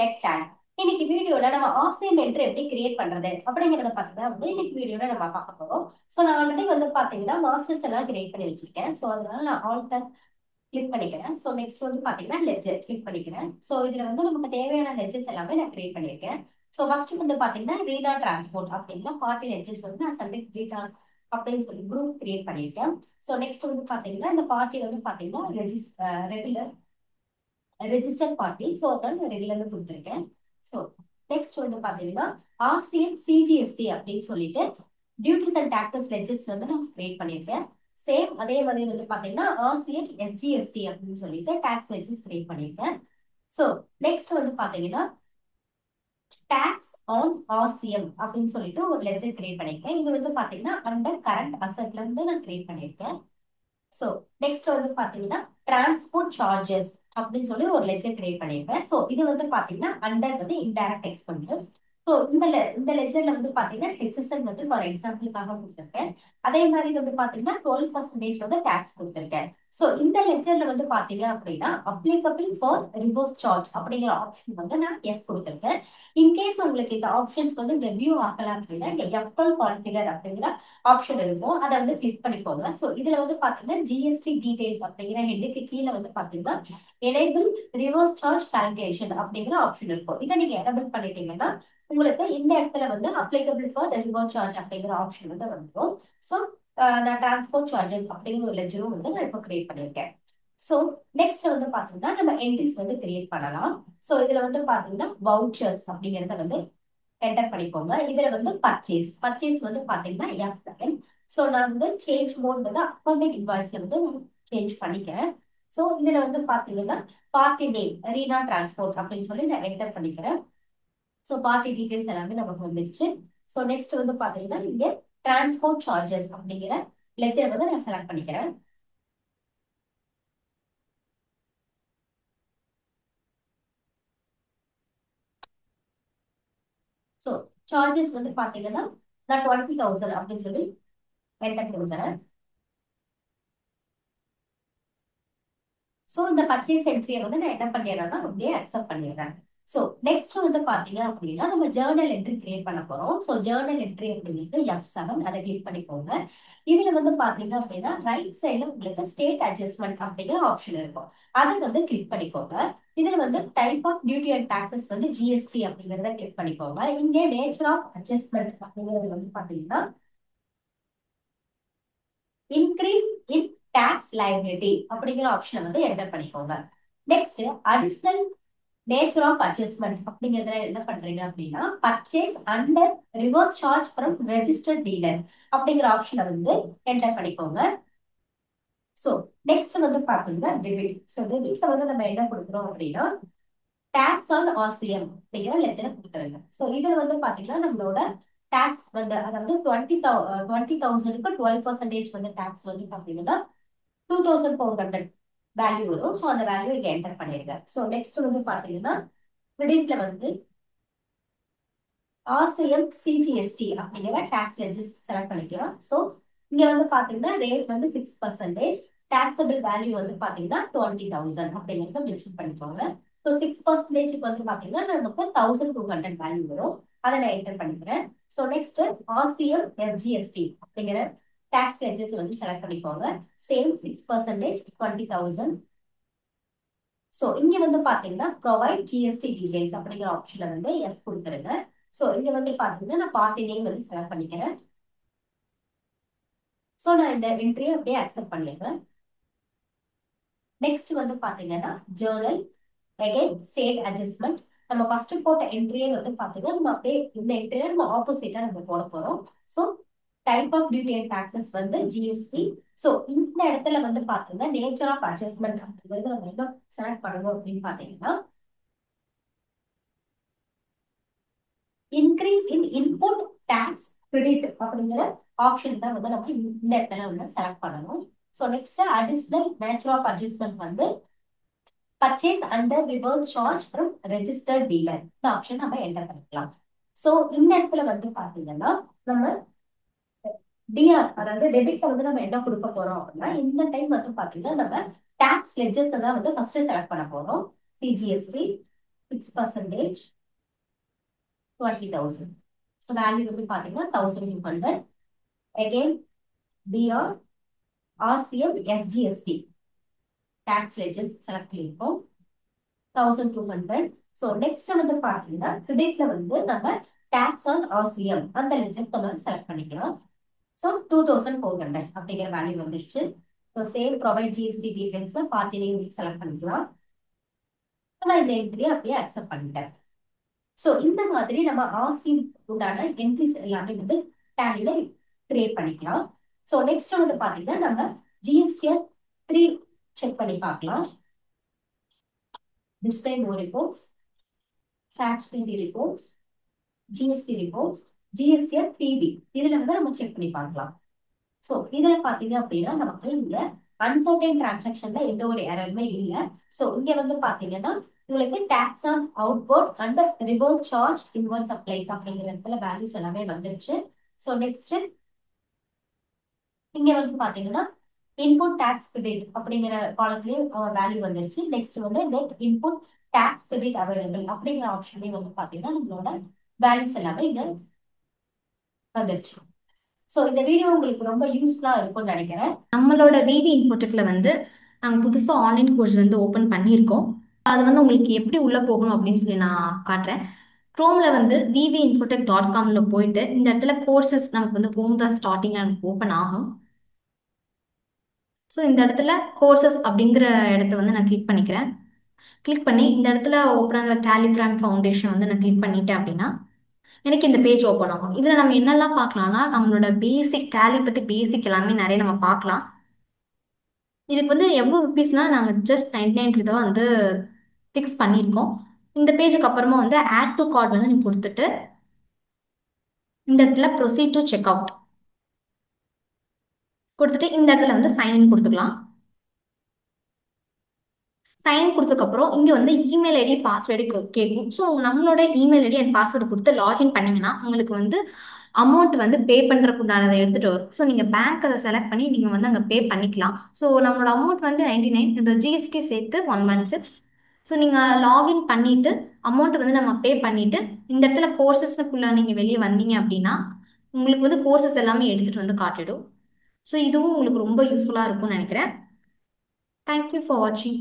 Tech take. இன்னைக்கு வீடியோல நம்ம ஆர்சிஎம் என்ட்ரி எப்படி கிரியேட் பண்றது அப்படிங்கறத பத்தி தான் வந்து இன்னைக்கு வீடியோல நம்ம பார்க்க போறோம். ஸோ நான் ஆல்ரெடி வந்து பாத்தீங்கன்னா மாஸ்டர்ஸ் எல்லாம் கிரியேட் பண்ணி வச்சிருக்கேன். ஸோ அதனால நான் ஆல்டர் கிளிக் பண்ணிக்கிறேன். ஸோ நெக்ஸ்ட் வந்து பாத்தீங்கன்னா லெட்ஜர் கிளிக் பண்ணிக்கிறேன். ஸோ இதுல வந்து நமக்கு தேவையான லெட்ஜர்ஸ் எல்லாமே நான் கிரியேட் பண்ணியிருக்கேன். ஸோ ஃபர்ஸ்ட் வந்து பாத்தீங்கன்னா ரீடா டிரான்ஸ்போர்ட் அப்படின்னா பார்ட்டி லெட்ஜர்ஸ் வந்து நான் சண்டே ரீடாஸ் அப்படின்னு சொல்லி குரூப் கிரியேட் பண்ணியிருக்கேன். ஸோ நெக்ஸ்ட் வந்து பாத்தீங்கன்னா இந்த பார்ட்டி வந்து பாத்தீங்கன்னா ரெகுலர் ரெஜிஸ்டர் பார்ட்டி. ஸோ அதனால ரெகுலர் கொடுத்துருக்கேன். ஸோ நெக்ஸ்ட் வந்து பாத்தீங்கன்னா ஆர்சிஎம் சிஜிஎஸ்டி அப்படின்னு சொல்லிட்டு டியூட்டிஸ் அண்ட் டாக்ஸஸ் லெட்ஜர்ஸ் வந்து நான் கிரியேட் பண்ணியிருக்கேன். சேம் அதே மாதிரி வந்து பாத்தீங்கன்னா ஆர்சிஎம் எஸ்ஜிஎஸ்டி அப்படின்னு சொல்லிட்டு டாக்ஸ் லெட்ஜர்ஸ் கிரியேட் பண்ணியிருக்கேன். ஸோ நெக்ஸ்ட் வந்து பாத்தீங்கன்னா டாக்ஸ் ஆன் ஆர்சிஎம் அப்படின்னு சொல்லிட்டு ஒரு லெட்ஜர் கிரியேட் பண்ணியிருக்கேன். இது வந்து பாத்தீங்கன்னா அண்டர் கரண்ட் அசெட்ல இருந்து நான் கிரியேட் பண்ணியிருக்கேன். ஸோ நெக்ஸ்ட் வந்து பாத்தீங்கன்னா டிரான்ஸ்போர்ட் சார்ஜஸ் அப்படின்னு சொல்லி ஒரு லெட்ஜர் கிரியேட் பண்ணியிருக்கேன். ஸோ இது வந்து பாத்தீங்கன்னா அண்டர் வந்து இன்டைரக்ட் எக்ஸ்பென்சஸ். ஸோ இந்த லெட்ஜர்ல வந்து பாத்தீங்கன்னா ஹெச்எஸ்என் வந்து ஃபார் எக்ஸாம்பிளுக்காக கொடுத்துருக்கேன். அதே மாதிரி வந்து பாத்தீங்கன்னா 12% வந்து டேக்ஸ் கொடுத்துருக்கேன். ஸோ இந்த லெட்ஜர்ல வந்து பாத்தீங்க அப்படின்னா அப்ளிகபிள் ஃபார் ரிவர்ஸ் சார்ஜ் அப்படிங்கிற ஆப்ஷன் வந்து நான் எஸ் கொடுத்துருக்கேன். இன்கேஸ் உங்களுக்கு இந்த ஆப்ஷன்ஸ் வந்து இந்த வியூ ஆகலாம் அப்படின்னா இந்த F12 கான்ஃபிகர் அப்படிங்கிற ஆப்ஷன் இருக்கும். அதை வந்து கிளிக் பண்ணிக்கோங்க. ஸோ இதுல வந்து பாத்தீங்கன்னா ஜிஎஸ்டி டீடைல்ஸ் அப்படிங்கிற ஹெட்டுக்கு கீழே வந்து பாத்தீங்கன்னா எனேபிள் ரிவர்ஸ் சார்ஜ் கால்குலேஷன் அப்படிங்கிற ஆப்ஷன் இருக்கும். இதை நீங்க எனேபிள் பண்ணிட்டீங்கன்னா உங்களுக்கு இந்த இடத்துல வந்து அப்ளிகபிள் ஃபார் ரிவர்ஸ் சார்ஜ் அப்படிங்கிற ஆப்ஷன் வந்து வந்துடும். ஸோ நான் டிரான்ஸ்போர்ட் சார்ஜஸ் அப்படிங்கிற ஒரு லெட்ஜரும் வந்து நான் இப்போ கிரியேட் பண்ணியிருக்கேன். ஸோ நெக்ஸ்ட் வந்து பாத்தீங்கன்னா நம்ம என்ட்ரிஸ் வந்து கிரியேட் பண்ணலாம். ஸோ இதுல வந்து பாத்தீங்கன்னா வவுச்சர்ஸ் அப்படிங்கறத வந்து என்டர் பண்ணிக்கோங்க. இதுல வந்து பர்ச்சேஸ் வந்து பாத்தீங்கன்னா F11. ஸோ நான் வந்து சேஞ்ச் மோட் வந்து அக்கௌண்டிங் இன்வாய்ஸ்ல வந்து சேஞ்ச் பண்ணிக்கிறேன். ஸோ இதுல வந்து பாத்தீங்கன்னா பார்ட்டி நேம் ரீனா டிரான்ஸ்போர்ட் அப்படின்னு சொல்லி நான் என்டர் பண்ணிக்கிறேன். ஸோ பார்ட்டி டீடைல்ஸ் எல்லாமே நமக்கு வந்துருச்சு. ஸோ நெக்ஸ்ட் வந்து பாத்தீங்கன்னா இங்க டிரான்ஸ்போர்ட் சார்ஜஸ் அப்படிங்கிற லெட்ஜர் வந்து நான் செலக்ட் பண்ணிக்கிறேன். ஸோ சார்ஜஸ் வந்து பாத்தீங்கன்னா நான் 20,000 அப்படின்னு சொல்லி என்டர் கொடுக்குறேன். ஸோ இந்த பர்ச்சேஸ் என்ட்ரியை வந்து நான் என்ன பண்ணிடுறேன்னா அப்படியே அக்செப்ட் பண்ணிடுறேன். ஸோ நெக்ஸ்ட் வந்து பாத்தீங்க அப்படின்னா நம்ம ஜேர்னல் என்ட்ரி கிரியேட் பண்ண போறோம். ஸோ ஜேர்னல் என்ட்ரி அப்படிங்கிறது F7 அதை கிளிக் பண்ணிக்கோங்க. இதுல வந்து பாத்தீங்க அப்படின்னா ரைட் சைட்ல உங்களுக்கு ஸ்டேட் அட்ஜஸ்ட்மெண்ட் அப்படிங்கிற ஆப்ஷன் இருக்கும். அதை வந்து கிளிக் பண்ணிக்கோங்க. இதுல வந்து type of duty and taxes வந்து ஜிஎஸ்டி அப்படிங்கிறத கிளிக் பண்ணிக்கோங்க. இங்கே நேச்சர் ஆஃப் அட்ஜஸ்ட்மெண்ட் அப்படிங்கிறது வந்து பாத்தீங்கன்னா இன்க்ரீஸ் இன் டாக்ஸ் லைபிலிட்டி அப்படிங்கிற ஆப்ஷனை வந்து என்டர் பண்ணிக்கோங்க. Next additional nature of adjustment அப்படிங்கிறதுல என்ன பண்றீங்க அப்படின்னா purchase under reverse charge from registered dealer அப்படிங்கிற ஆப்ஷனை வந்து என்டர் பண்ணிக்கோங்க. ஸோ நெக்ஸ்ட் வந்து பாத்தீங்கன்னா டெபிட். ஸோ டெபிட்ல வந்து நம்ம என்ன கொடுக்குறோம் அப்படின்னா டாக்ஸ் ஆன் ஆர்சிஎம் அப்படிங்கிற லெட்ஜரை கொடுக்குறேங்க. ஸோ இதுல வந்து பாத்தீங்கன்னா நம்மளோட டாக்ஸ் வந்து அதாவது 20,000க்கு 12% வந்து டாக்ஸ் வந்து பாத்தீங்கன்னா 2,400 வேல்யூ வரும். ஸோ அந்த வேல்யூ இங்க என்டர் பண்ணிருக்கேன். ஸோ நெக்ஸ்ட் வந்து பாத்தீங்கன்னா கிரெடிட்ல வந்து ஆர்சிஎம் சிஜிஎஸ்டி அப்படிங்கிற டாக்ஸ் லெட்ஜர்ஸ் செலக்ட் பண்ணிக்கலாம். ஸோ இங்க வந்து பாத்தீங்கன்னா ரேட் வந்து 6%, டாக்ஸபிள் வேல்யூ வந்து பாத்தீங்கன்னா 20,000 அப்படிங்கிறத மென்ஷன் பண்ணிக்கோங்க. ஸோ 6%க்கு வந்து பாத்தீங்கன்னா நமக்கு 1,200 வேல்யூ வரும். அதை நான் என்டர் பண்ணிக்கிறேன். ஸோ நெக்ஸ்ட் ஆர்சிஎம் எஸ்ஜிஎஸ்டி அப்படிங்கிற டாக்ஸ் லெட்ஜர்ஸ் வந்து செலக்ட் பண்ணிக்கோங்க. சேம் 6% 20,000. ஸோ இங்க வந்து பாத்தீங்கன்னா ப்ரொவைட் ஜிஎஸ்டி டீடைல்ஸ் அப்படிங்கிற ஆப்ஷன்ல வந்து எஸ் கொடுத்துருங்க. ஸோ இங்க வந்து பாத்தீங்கன்னா நான் பார்ட்டி நேம் வந்து செலக்ட் பண்ணிக்கிறேன். ஸோ நான் இந்த என்ட்ரியை அப்படியே அக்செப்ட் பண்ணிடுறேன். நெக்ஸ்ட் வந்து பாத்தீங்கன்னா ஜேர்னல் அகைன் ஸ்டேட் அட்ஜஸ்ட்மெண்ட். நம்ம ஃபர்ஸ்ட் போட்ட என்ட்ரியே வந்து பாத்தீங்கன்னா நம்ம அப்படியே இந்த என்ட்ரியை நம்ம ஆப்போசிட்டா நம்ம போட போறோம். So type of duty and taxes வந்து ஜிஎஸ்டி. ஸோ இந்த இடத்துல வந்து பாத்தீங்கன்னா நேச்சர் ஆஃப் அட்ஜஸ்ட்மெண்ட் அப்படிங்கிறது நம்ம என்ன செலக்ட் பண்ணணும் அப்படின்னு பாத்தீங்கன்னா increase in input tax credit அப்படிங்கிற ஆப்ஷன் தான் வந்து நம்ம இந்த இடத்துல வந்து செலக்ட் பண்ணணும். So next additional nature of adjustment வந்து purchase under reverse charge from registered dealer இந்த ஆப்ஷன் நம்ம என்டர் பண்ணிக்கலாம். ஸோ இந்த இடத்துல வந்து பாத்தீங்கன்னா நம்ம டிஆர் அதாவது டெபிட்ல வந்து நம்ம என்ன கொடுக்க போறோம் அப்படின்னா இந்த டைம் வந்து பாத்தீங்கன்னா நம்ம டாக்ஸ் லெட்ஜர்ஸ் தான் வந்து ஃபர்ஸ்ட் செலக்ட் பண்ண போறோம். சிஜிஎஸ்டி 6% 20,000. ஸோ வேல்யூ வந்து பார்த்தீங்கன்னா 1200. Again TR RCM SGST tax ledgers select பண்ணியிருக்கோம் 1200. ஸோ நெக்ஸ்ட் வந்து பார்த்தீங்கன்னா கிரெடிட்ல வந்து நம்ம டேக்ஸ் ஆன் ஆர்சிஎம் அந்த லெஜர் நம்ம செலக்ட் பண்ணிக்கலாம். ஸோ 2400 அப்படிங்கிற வேல்யூ வந்துருச்சு. ஸோ சேம் ப்ரொவைட் ஜிஎஸ்டி டீடைல்ஸ்ல பார்ட்டி நேம் செலக்ட் பண்ணிக்கலாம். நான் இந்த என்ட்ரியை அப்படியே அக்செப்ட் பண்ணிட்டேன். ஸோ இந்த மாதிரி நம்ம ஆர்சி உண்டான என்ட்ரிஸ் எல்லாமே வந்து டேலியில கிரியேட் பண்ணிக்கலாம். ஸோ நெக்ஸ்ட் வந்து பார்த்தீங்கன்னா நம்ம ஜிஎஸ்டிஆர் 3 செக் பண்ணி பார்க்கலாம். Display more reports, statutory reports, GST reports, GSTR 3B இதுல வந்து நம்ம செக் பண்ணி பார்க்கலாம். ஸோ இதுல பாத்தீங்க அப்படின்னா நமக்கு இங்க அன்சர்டைன் டிரான்சாக்ஷன்ல எந்த ஒரு எரருமே இல்லை. ஸோ இங்க வந்து பாத்தீங்கன்னா உங்களுக்கு tax on outward and reverse charge inward supplies அப்படிங்கிற இடத்துல வேல்யூஸ் எல்லாமே வந்துருச்சு. ஸோ நெக்ஸ்ட் இங்க வந்து பாத்தீங்கன்னா இன்புட் டாக்ஸ் கிரெடிட் அப்படிங்கிற காலத்துலயும் வேல்யூ வந்துருச்சு. நெக்ஸ்ட் வந்து net input tax credit available அப்படிங்கிற ஆப்ஷன்லயும் வந்து பாத்தீங்கன்னா நம்மளோட வேல்யூஸ் எல்லாமே இங்க வந்துருச்சு. ஸோ இந்த வீடியோ உங்களுக்கு ரொம்ப யூஸ்ஃபுல்லா இருக்கும்னு நினைக்கிறேன். நம்மளோட விவி இன்ஃபோடெக்ல வந்து நாங்கள் புதுசாக ஆன்லைன் கோர்ஸ் வந்து ஓப்பன் பண்ணியிருக்கோம். அது வந்து உங்களுக்கு எப்படி உள்ளே போகணும் அப்படின்னு சொல்லி நான் காட்டுறேன். க்ரோமில் வந்து vivinfotech.comல போயிட்டு இந்த இடத்துல கோர்சஸ் நமக்கு வந்து ஹோம் தான் ஸ்டார்டிங்கில் நமக்கு ஓப்பன் ஆகும். ஸோ இந்த இடத்துல கோர்சஸ் அப்படிங்கிற இடத்த வந்து நான் கிளிக் பண்ணிக்கிறேன். கிளிக் பண்ணி இந்த இடத்துல ஓப்பன் ஆகிற டேலிகிராம் ஃபவுண்டேஷன் வந்து நான் கிளிக் பண்ணிட்டேன் அப்படின்னா எனக்கு இந்த பேஜ் ஓப்பன் ஆகும். இதில் நம்ம என்னெல்லாம் பார்க்கலாம்னா நம்மளோட பேசிக் டேலி பற்றி பேசிக் எல்லாமே நிறைய நம்ம பார்க்கலாம். இதுக்கு வந்து எவ்வளோ ருபீஸ்னா நாங்கள் ஜஸ்ட் 99 தான் வந்து ஃபிக்ஸ் பண்ணியிருக்கோம். இந்த பேஜுக்கு அப்புறமா வந்து ஆட் டு கார்ட் வந்து நீங்கள் கொடுத்துட்டு இந்த இடத்துல ப்ரொசீட் டு செக் அவுட் கொடுத்துட்டு இந்த இடத்துல வந்து சைன்இன் கொடுத்துக்கலாம். சைன் கொடுத்ததுக்கப்புறம் இங்கே வந்து இமெயில் ஐடி பாஸ்வேர்டு கேட்கும். ஸோ நம்மளோட இமெயில் ஐடி அண்ட் பாஸ்வேர்டு கொடுத்து லாகின் பண்ணிங்கன்னா உங்களுக்கு வந்து அமௌண்ட் வந்து பே பண்ணுறதுக்கு உண்டானதை எடுத்துகிட்டு வரும். ஸோ நீங்கள் பேங்க் அதை செலக்ட் பண்ணி நீங்கள் வந்து அங்கே பே பண்ணிக்கலாம். ஸோ நம்மளோட அமௌண்ட் வந்து 99, இந்த ஜிஎஸ்டி சேர்த்து 116. ஸோ நீங்கள் லாகின் பண்ணிவிட்டு அமௌண்ட் வந்து நம்ம பே பண்ணிவிட்டு இந்த இடத்துல கோர்சஸ்க்குள்ளே நீங்கள் வெளியே வந்தீங்க அப்படின்னா உங்களுக்கு வந்து கோர்சஸ் எல்லாமே எடுத்துகிட்டு வந்து காட்டிடும். ஸோ இதுவும் உங்களுக்கு ரொம்ப யூஸ்ஃபுல்லாக இருக்கும்னு நினைக்கிறேன். தேங்க்யூ ஃபார் வாட்சிங்.